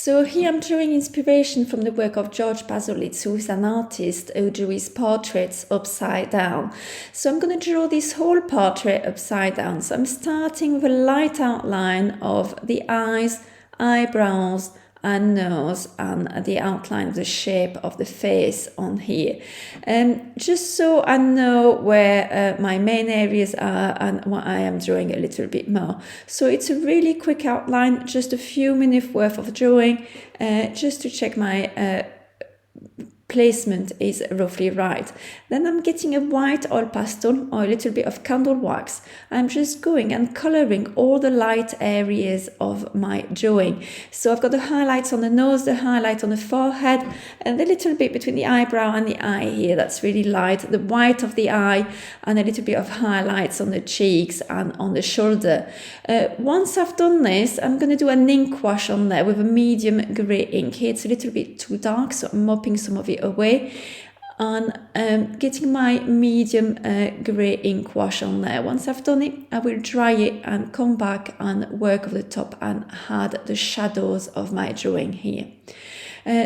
So here I'm drawing inspiration from the work of George Baselitz, who is an artist who drew his portraits upside down. So I'm going to draw this whole portrait upside down. So I'm starting with a light outline of the eyes, eyebrows, and nose, and the outline of the shape of the face on here. Just so I know where my main areas are and what I am drawing a little bit more. So it's a really quick outline, just a few minutes worth of drawing, just to check my placement is roughly right. Then I'm getting a white oil pastel or a little bit of candle wax. I'm just going and coloring all the light areas of my drawing. So I've got the highlights on the nose, the highlight on the forehead, and a little bit between the eyebrow and the eye here. That's really light. The white of the eye and a little bit of highlights on the cheeks and on the shoulder. Once I've done this, I'm going to do an ink wash on there with a medium grey ink. Here it's a little bit too dark, so I'm mopping some of it away and getting my medium grey ink wash on there. Once I've done it, I will dry it and come back and work over the top and add the shadows of my drawing here.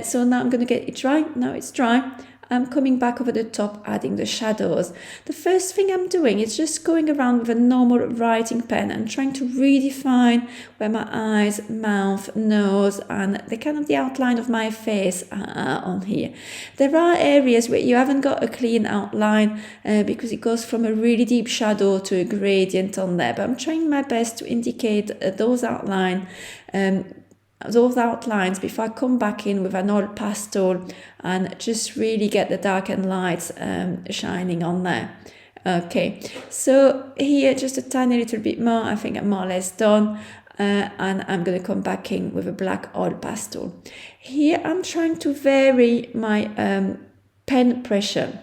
So now I'm going to get it dry. Now it's dry, I'm coming back over the top, adding the shadows. The first thing I'm doing is just going around with a normal writing pen and trying to redefine where my eyes, mouth, nose, and the kind of the outline of my face are on here. There are areas where you haven't got a clean outline because it goes from a really deep shadow to a gradient on there, but I'm trying my best to indicate those outlines before I come back in with an oil pastel and just really get the dark and lights shining on there. Okay, so here just a tiny little bit more. I think I'm more or less done. And I'm going to come back in with a black oil pastel. Here I'm trying to vary my pen pressure.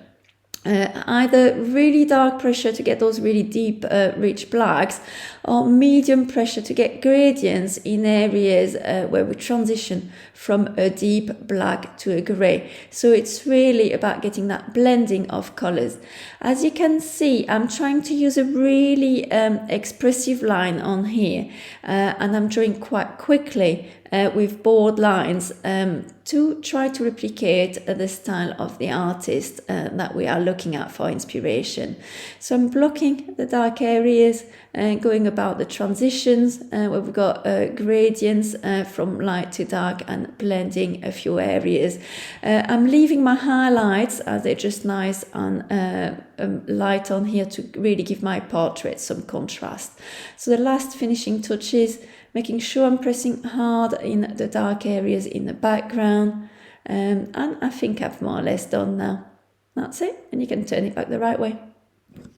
Either really dark pressure to get those really deep, rich blacks, or medium pressure to get gradients in areas where we transition from a deep black to a grey. So it's really about getting that blending of colours. As you can see, I'm trying to use a really expressive line on here, and I'm drawing quite quickly with bold lines to try to replicate the style of the artist that we are looking at for inspiration. So I'm blocking the dark areas and going about the transitions where we've got gradients from light to dark and blending a few areas. I'm leaving my highlights as they're just nice and light on here to really give my portrait some contrast. So the last finishing touches, making sure I'm pressing hard in the dark areas in the background. And I think I've more or less done now. That's it, and you can turn it back the right way.